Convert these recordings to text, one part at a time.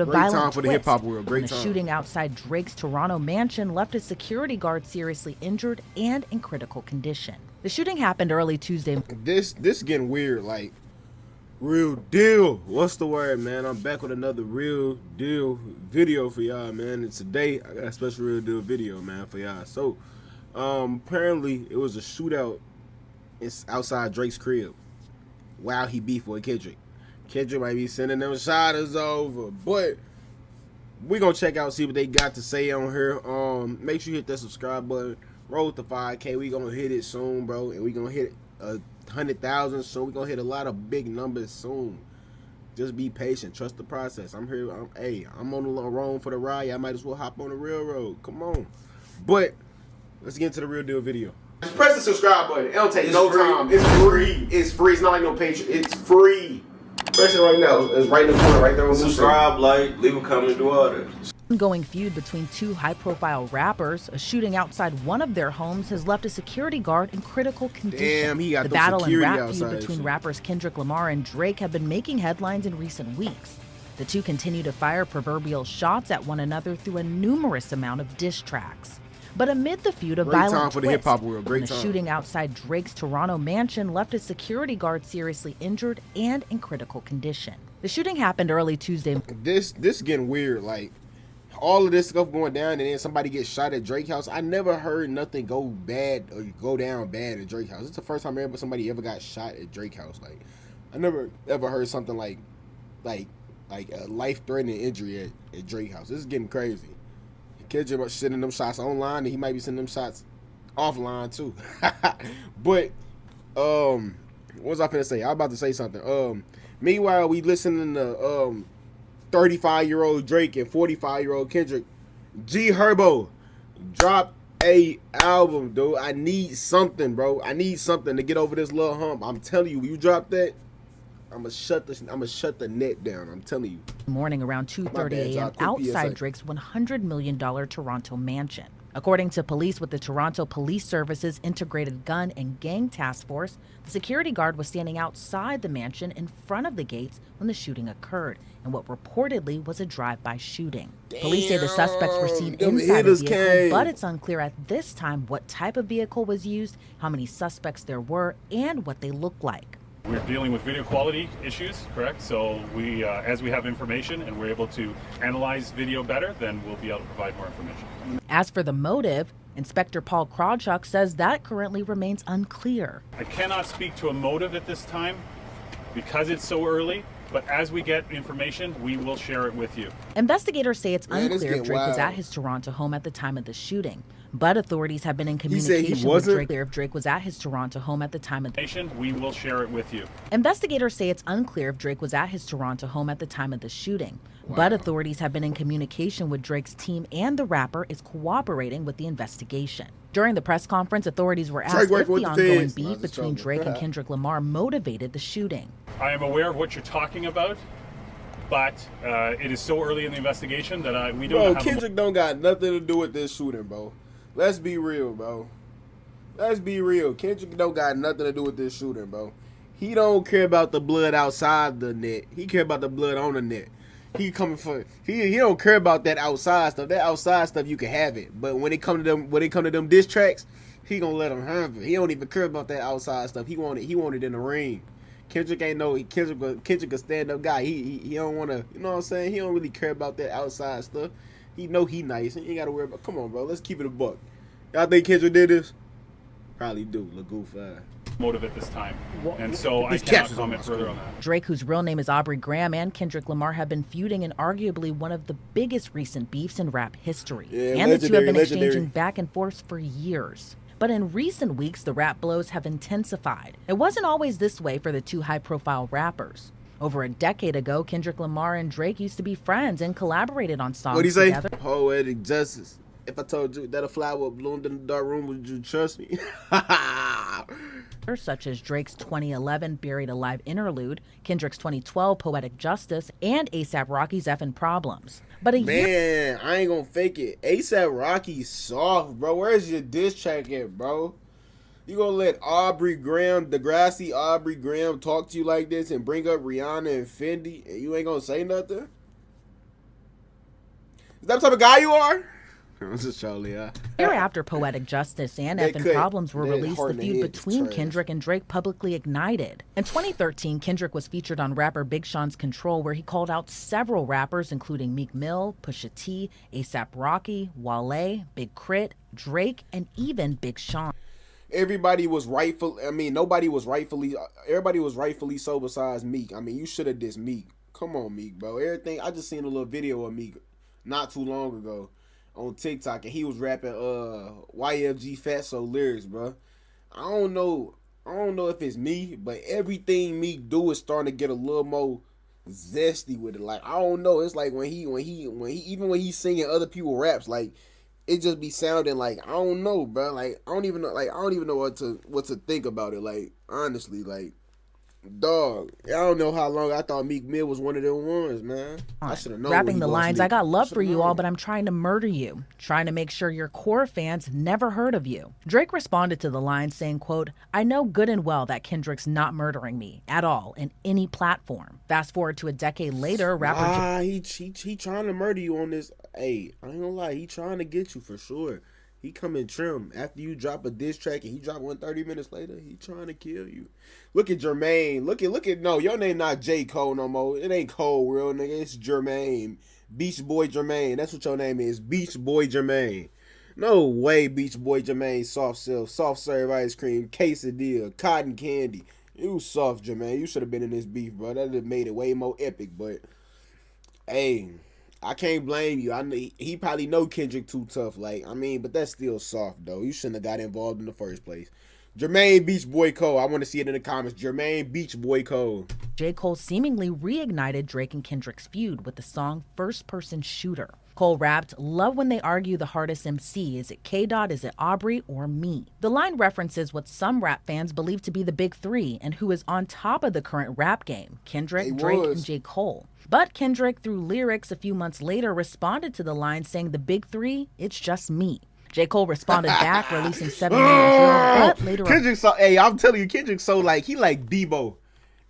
A Great time violent for the twist hip hop world. when Great a time. shooting outside Drake's Toronto mansion left a security guard seriously injured and in critical condition. The shooting happened early Tuesday. This getting weird. Like, real deal. What's the word, man? I'm back with another real deal video for y'all, man. And today I got a special real deal video, man, for y'all. So, apparently it was a shootout. It's outside Drake's crib while he beefed with Kendrick. Kendrick might be sending them shotters over, but we gonna check out, see what they got to say on here. Make sure you hit that subscribe button. Roll to 5K. We gonna hit it soon, bro, and we gonna hit 100,000. So we gonna hit a lot of big numbers soon. Just be patient. Trust the process. I'm here. I'm on the road for the ride. I might as well hop on the railroad. Come on. But let's get into the real deal video. Just press the subscribe button. It don't take no time. It's free. It's free. It's not like no Patreon. It's free. Press it right now. It's right in the corner, right there on subscribe, like, leave a comment, do all that. Ongoing feud between two high-profile rappers, a shooting outside one of their homes has left a security guard in critical condition. Damn, he got the battle and rap feud between rappers Kendrick Lamar and Drake have been making headlines in recent weeks. The two continue to fire proverbial shots at one another through a numerous amount of diss tracks. But amid the feud, a violent twist when a shooting outside Drake's Toronto mansion left a security guard seriously injured and in critical condition. The shooting happened early Tuesday. This getting weird. Like, all of this stuff going down, and then somebody gets shot at Drake's house. I never heard nothing go bad or go down bad at Drake's house. It's the first time somebody ever got shot at Drake's house. Like, I never ever heard something like a life-threatening injury at Drake's house. This is getting crazy. Kendrick sending them shots online, and he might be sending them shots offline too. But what was I finna say? I was about to say something. Meanwhile, we listening to 35-year-old Drake and 45-year-old Kendrick. G Herbo dropped a album, dude. I need something, bro. I need something to get over this little hump. I'm telling you, you drop that, I'ma shut the net down. I'm telling you. Morning around 2:30 a.m. outside Drake's $100 million Toronto mansion. According to police with the Toronto Police Service's Integrated Gun and Gang Task Force, the security guard was standing outside the mansion in front of the gates when the shooting occurred, and what reportedly was a drive-by shooting. Damn, police say the suspects were seen inside the vehicle, but it's unclear at this time what type of vehicle was used, how many suspects there were, and what they looked like. We're dealing with video quality issues, correct? So we, as we have information and we're able to analyze video better, then we'll be able to provide more information. As for the motive, Inspector Paul Krawchuk says that currently remains unclear. I cannot speak to a motive at this time because it's so early, but as we get information, we will share it with you. Investigators say it's unclear if Drake was at his Toronto home at the time of the shooting. But authorities have been in communication with Drake if Drake was at his Toronto home at the time of the we will share it with you. Investigators say it's unclear if Drake was at his Toronto home at the time of the shooting. But authorities have been in communication with Drake's team, and the rapper is cooperating with the investigation. During the press conference, authorities were asked if the ongoing beef between Drake and Kendrick Lamar motivated the shooting. I am aware of what you're talking about, but it is so early in the investigation that we don't have... Kendrick don't got nothing to do with this shooting, bro. Let's be real, bro. Let's be real. Kendrick don't got nothing to do with this shooting, bro. He don't care about the blood outside the net. He care about the blood on the net. He don't care about that outside stuff. That outside stuff you can have it, but when it come to them diss tracks, he gonna let them have it. He don't even care about that outside stuff. He want it in the ring. Kendrick ain't no Kendrick a stand up guy. He don't want to, you know what I'm saying? He don't really care about that outside stuff. He know he nice. He ain't got to worry about. Come on, bro. Let's keep it a buck. Y'all think Kendrick did this? Probably do. LaGoof motive at this time, and so I cannot comment further on that. Drake, whose real name is Aubrey Graham, and Kendrick Lamar have been feuding in arguably one of the biggest recent beefs in rap history. And the two have been exchanging back and forth for years. But in recent weeks, the rap blows have intensified. It wasn't always this way for the two high-profile rappers. Over a decade ago, Kendrick Lamar and Drake used to be friends and collaborated on songs together. What'd he say? Poetic justice. If I told you that a flower bloomed in the dark room, would you trust me? Such as Drake's 2011 Buried Alive interlude, Kendrick's 2012 Poetic Justice, and A$AP Rocky's Effin' Problems. But man, I ain't gonna fake it. A$AP Rocky's soft, bro. Where's your diss track at, bro? You gonna let Aubrey Graham, Degrassi Aubrey Graham, talk to you like this and bring up Rihanna and Fendi, and you ain't gonna say nothing? Is that the type of guy you are? This is Charlie. Year after Poetic Justice and They Effin' cut Problems were that released, Heart the in the feud Head was between trash. Kendrick and Drake publicly ignited. In 2013, Kendrick was featured on rapper Big Sean's Control, where he called out several rappers, including Meek Mill, Pusha T, A$AP Rocky, Wale, Big Crit, Drake, and even Big Sean. Everybody was rightful. I mean, nobody was rightfully. Everybody was rightfully so besides Meek. I mean, you should have dissed Meek. Come on, Meek, bro. Everything. I just seen a little video of Meek not too long ago on TikTok, and he was rapping YFG Fatso lyrics, bro. I don't know if it's me, but everything Meek do is starting to get a little more zesty with it. Like, I don't know. It's like when he even when he's singing other people raps, like, it just be sounding like, I don't know, bro. Like, I don't even know what to think about it. Like, honestly, like, dog, I don't know how long I thought Meek Mill was one of them ones, man. I should have known. Rapping the lines, I got love for you all, but I'm trying to murder you. Trying to make sure your core fans never heard of you. Drake responded to the line saying, quote, I know good and well that Kendrick's not murdering me at all in any platform. Fast forward to a decade later, rapper he trying to murder you on this. Hey, I ain't gonna lie, he trying to get you for sure. He coming trim. After you drop a diss track and he drop one 30 minutes later, he trying to kill you. Look at Jermaine. Look at no, your name not J. Cole no more. It ain't Cole, real nigga. It's Jermaine. Beach Boy Jermaine. That's what your name is. Beach Boy Jermaine. No way, Beach Boy Jermaine. Soft serve ice cream, quesadilla, cotton candy. You soft, Jermaine. You should have been in this beef, bro. That would have made it way more epic, but hey, I can't blame you. I know he probably know Kendrick too tough. Like, I mean, but that's still soft though. You shouldn't have got involved in the first place. Jermaine Beach Boy Cole. I want to see it in the comments. Jermaine Beach Boy Cole. J. Cole seemingly reignited Drake and Kendrick's feud with the song First Person Shooter. Cole rapped, love when they argue the hardest MC. Is it K-Dot, is it Aubrey, or me? The line references what some rap fans believe to be the big three and who is on top of the current rap game, Kendrick, Drake, and J. Cole. But Kendrick, through lyrics a few months later, responded to the line saying the big three, it's just me. J. Cole responded back, releasing 7 million drill, but later Kendrick so, hey, I'm telling you, Kendrick so like, he like Debo,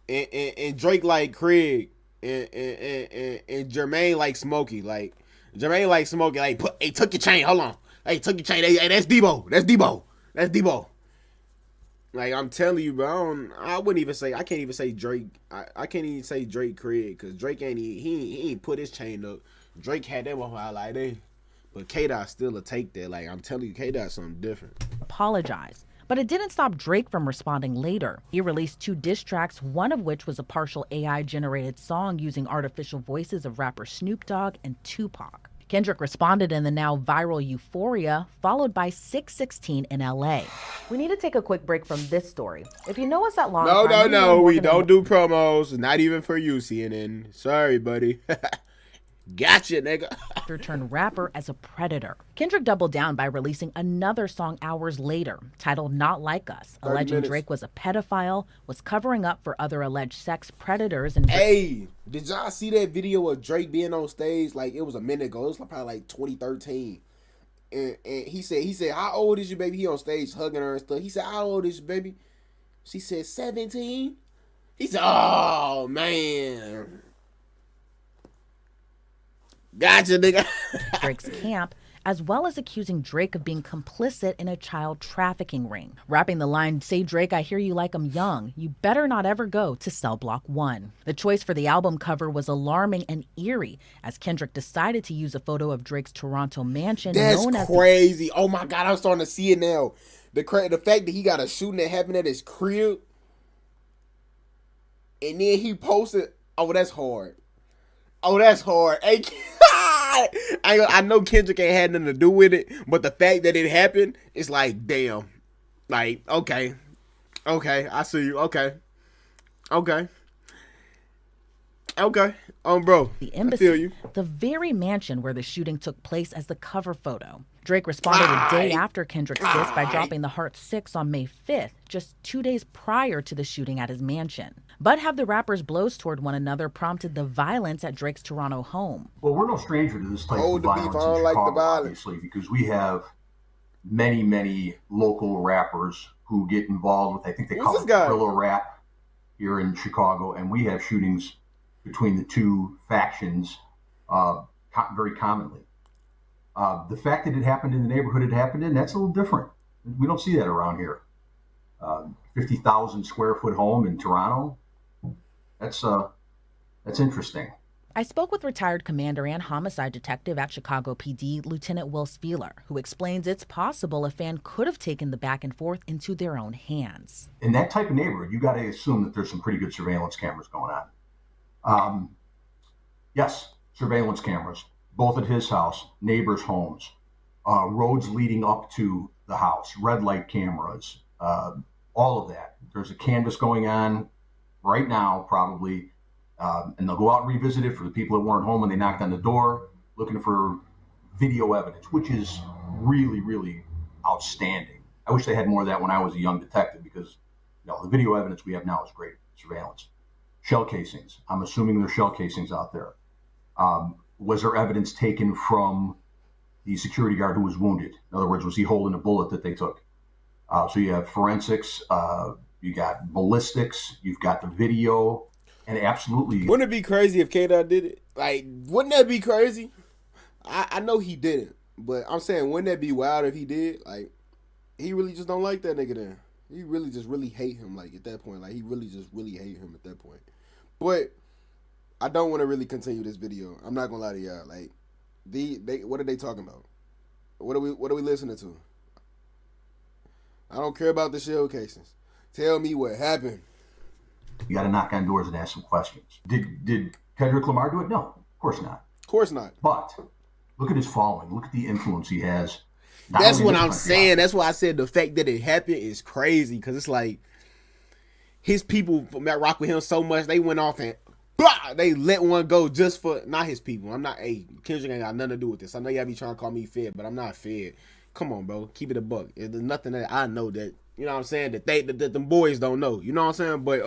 and Drake like Craig, and Jermaine like Smokey, like, Jermaine like Smokey, like, hey, took your chain, hold on, hey, took your chain, hey, that's Debo. Like, I'm telling you, bro, I can't even say Drake, I can't even say Drake Craig, because Drake he ain't put his chain up. Drake had that one like, hey. But K-Dot still a take that. Like, I'm telling you, K-Dot's something different. Apologize. But it didn't stop Drake from responding later. He released 2 diss tracks, one of which was a partial AI-generated song using artificial voices of rapper Snoop Dogg and Tupac. Kendrick responded in the now viral Euphoria, followed by 616 in LA. We need to take a quick break from this story. If you know us at long time, No, we don't do promos. Not even for you, CNN. Sorry, buddy. Gotcha, nigga. Turned rapper as a predator. Kendrick doubled down by releasing another song hours later, titled Not Like Us, alleging Drake was a pedophile, was covering up for other alleged sex predators, and hey, did y'all see that video of Drake being on stage? Like, it was a minute ago. It was probably like 2013. And he said, how old is your baby? He on stage hugging her and stuff. He said, how old is your baby? She said, 17. He said, oh, man. Gotcha, nigga. Drake's camp, as well as accusing Drake of being complicit in a child trafficking ring. Rapping the line, say Drake, I hear you like I'm young. You better not ever go to Cell Block 1. The choice for the album cover was alarming and eerie, as Kendrick decided to use a photo of Drake's Toronto mansion. That's crazy. Oh my God, I'm starting to see it now. The fact that he got a shooting that happened at his crib, and then he posted, oh, that's hard. Oh, that's hard. Hey, I know Kendrick ain't had nothing to do with it, but the fact that it happened, it's like, damn. Like, okay. I see you. Okay. Bro, the embassy, I feel you. The very mansion where the shooting took place as the cover photo. Drake responded a day after Kendrick's diss by dropping the Heart 6 on May 5th, just 2 days prior to the shooting at his mansion. But have the rappers' blows toward one another prompted the violence at Drake's Toronto home? Well, we're no stranger to this type of violence in Chicago, obviously, because we have many local rappers who get involved with, I think they call it guerrilla rap here in Chicago, and we have shootings between the two factions very commonly. The fact that it happened in the neighborhood it happened in, that's a little different. We don't see that around here. 50,000 square foot home in Toronto. That's interesting. I spoke with retired commander and homicide detective at Chicago PD, Lieutenant Will Spieler, who explains it's possible a fan could have taken the back and forth into their own hands. In that type of neighborhood, you got to assume that there's some pretty good surveillance cameras going on. Yes, surveillance cameras, both at his house, neighbors' homes, roads leading up to the house, red light cameras, all of that. There's a canvas going on right now, probably. And they'll go out and revisit it for the people that weren't home when they knocked on the door, looking for video evidence, which is really, really outstanding. I wish they had more of that when I was a young detective, because the video evidence we have now is great. Surveillance. Shell casings. I'm assuming there's shell casings out there. Was there evidence taken from the security guard who was wounded? In other words, was he holding a bullet that they took? So you have forensics, you got ballistics, you've got the video. And absolutely. Wouldn't it be crazy if K-Dot did it? Like, wouldn't that be crazy? I know he didn't, but I'm saying, wouldn't that be wild if he did? Like, he really just don't like that nigga then. He really just really hate him, like, at that point. Like, he really just really hate him at that point. But I don't want to really continue this video. I'm not gonna lie to y'all. Like, what are they talking about? What are we listening to? I don't care about the shell casings. Tell me what happened. You got to knock on doors and ask some questions. Did Kendrick Lamar do it? No, of course not. Of course not. But look at his following. Look at the influence he has. That's what I'm saying. That's why I said the fact that it happened is crazy, because it's like his people rock with him so much, they went off and blah, they let one go just for, not his people. I'm not, Kendrick ain't got nothing to do with this. I know y'all be trying to call me fed, but I'm not fed. Come on, bro. Keep it a buck. There's nothing that I know that, you know what I'm saying, that them boys don't know. You know what I'm saying? But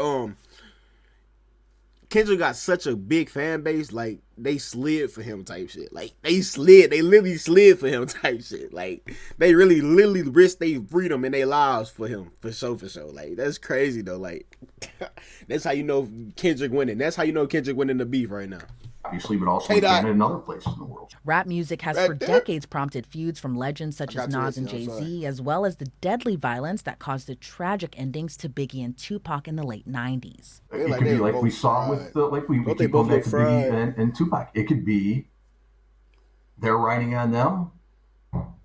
Kendrick got such a big fan base, like, they slid for him type shit. Like, they literally slid for him type shit. Like, they really literally risked their freedom and their lives for him, for sure. Like, that's crazy, though. Like, that's how you know Kendrick winning. That's how you know Kendrick winning the beef right now. Obviously, but also in Canada and other places in the world. Rap music has for decades prompted feuds from legends such as Nas and Jay-Z, as well as the deadly violence that caused the tragic endings to Biggie and Tupac in the late 90s. It could be like we saw with, we keep going back to Biggie and Tupac. It could be they're writing on them,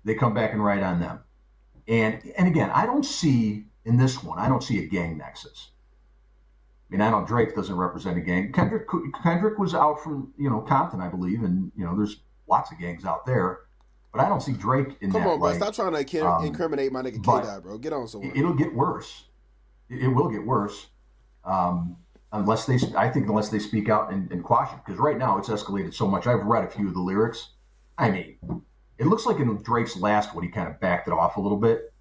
they come back and write on them. And again, I don't see in this one, I don't see a gang nexus. I mean, I know Drake doesn't represent a gang. Kendrick was out from, Compton, I believe, and, there's lots of gangs out there. But I don't see Drake in that. Come on, bro. Stop trying to incriminate my nigga K-Dot, bro. Get on somewhere. It'll get worse. It will get worse. Unless they speak out and quash it. Because right now it's escalated so much. I've read a few of the lyrics. I mean, it looks like in Drake's last one, he kind of backed it off a little bit.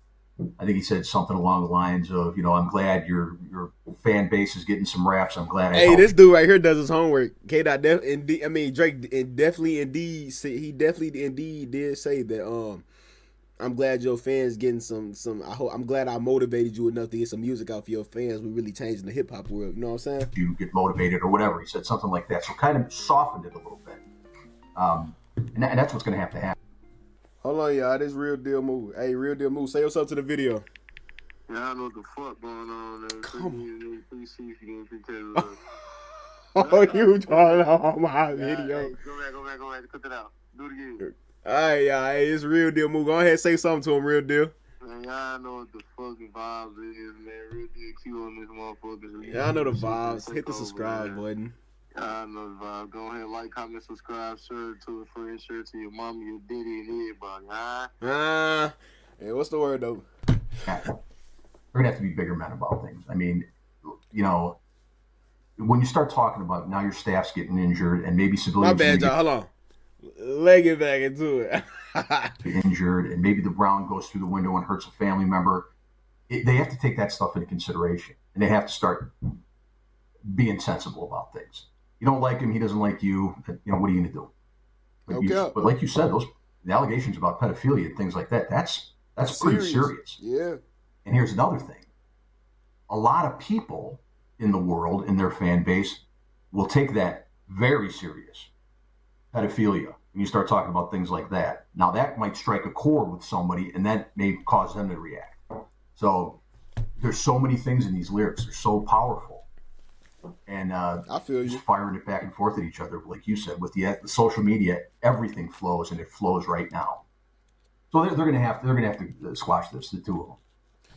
I think he said something along the lines of, I'm glad your fan base is getting some raps. I'm glad. This dude right here does his homework. Drake definitely indeed did say that. I'm glad your fans getting some. I'm glad I motivated you enough to get some music out for your fans. We're really changing the hip hop world. You know what I'm saying? You get motivated or whatever. He said something like that. So kind of softened it a little bit. And that's what's going to have to happen. Hold on, y'all. This Real Deal Move. Hey, Real Deal Move. Say what's up to the video. Yeah, I know what the fuck going on. Come on. Please see if you can Oh, you trying on my video. Hey, go back. Cut that out. Do it again. All right, y'all. Hey, it's Real Deal Move. Go ahead and say something to him, Real Deal. Man, y'all know what the fucking vibes is, man. RealDealQ on this motherfucker. Yeah, I know the vibes. Hit the subscribe button. I know the vibe. Go ahead, like, comment, subscribe, share it to a friend, share it to your mama, your daddy, and everybody, Hey, what's the word, though? We're going to have to be bigger men about things. I mean, when you start talking about now your staff's getting injured and maybe civilians... My bad, y'all. Hold on. Leg it back into it. injured and maybe the round goes through the window and hurts a family member. They have to take that stuff into consideration. And they have to start being sensible about things. You don't like him, he doesn't like you. What are you going to do? But like you said, the allegations about pedophilia and things like that, that's pretty serious. Yeah. And here's another thing. A lot of people in the world, in their fan base, will take that very serious. Pedophilia. when you start talking about things like that. Now that might strike a chord with somebody, and that may cause them to react. So there's so many things in these lyrics. They're so powerful. And I feel you. Just firing it back and forth at each other, like you said, with the social media, everything flows, and it flows right now. So they're going to have to squash this, the two of them.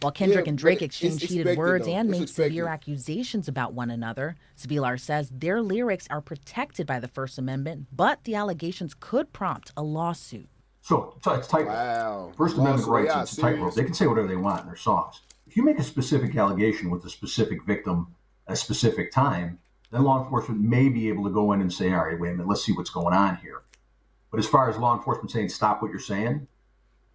While Kendrick and Drake exchange heated words and make severe accusations about one another, Zbilar says their lyrics are protected by the First Amendment, but the allegations could prompt a lawsuit. So it's tightrope. Wow. First Amendment rights, it's a tightrope. They can say whatever they want in their songs. If you make a specific allegation with a specific victim at a specific time, then law enforcement may be able to go in and say, all right, wait a minute, let's see what's going on here. But as far as law enforcement saying, stop what you're saying,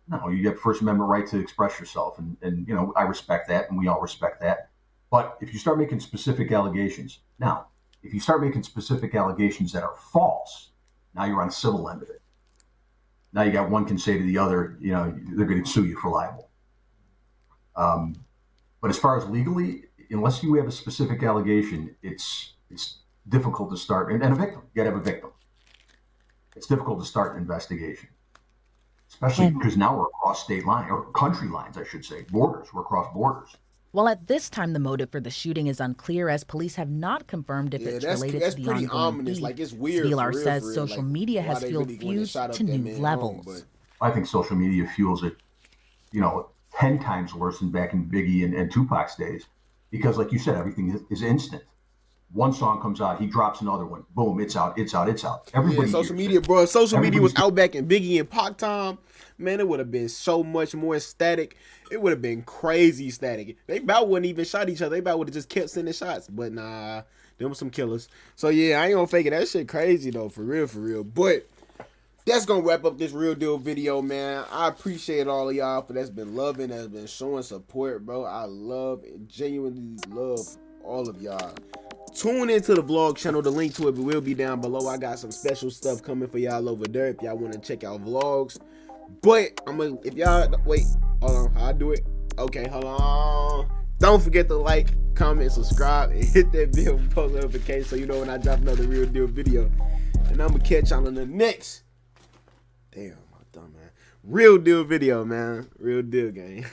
no, you have First Amendment right to express yourself. And you know, I respect that, and we all respect that. But if you start making specific allegations, now, if you start making specific allegations that are false, now you're on the civil end of it. Now you got one can say to the other, you know, they're going to sue you for libel. But as far as legally, unless you have a specific allegation, it's difficult to start. And a victim, you got to have a victim. It's difficult to start an investigation, especially because now we're across state lines, or country lines, I should say, borders. We're across borders. While at this time the motive for the shooting is unclear, as police have not confirmed if it's related to the ongoing ominous. beef. Like, it's weird. Zbilar says social media has fueled feuds to new levels. I think social media fuels it, you know, 10 times worse than back in Biggie and Tupac's days, because, like you said, everything is instant. One song comes out, he drops another one. Boom, it's out. Everybody. Social media, bro. If social media was out back in Biggie and Pac time, man, it would have been so much more static. It would have been crazy static. They about wouldn't even shot each other. They about would have just kept sending shots. But nah, them were some killers. So yeah, I ain't gonna fake it. That shit crazy though, for real. But that's gonna wrap up this Real Deal video, man. I appreciate all of y'all for that's been loving, that's been showing support, bro. I genuinely love all of y'all. Tune into the vlog channel. The link to it will be down below. I got some special stuff coming for y'all over there if y'all want to check out vlogs. But if y'all wait, hold on, how I do it? Okay, hold on. Don't forget to like, comment, subscribe, and hit that bell for post notification so you know when I drop another Real Deal video. And I'm gonna catch y'all in the next. Damn, I'm dumb, man. Real Deal video, man. Real Deal gang.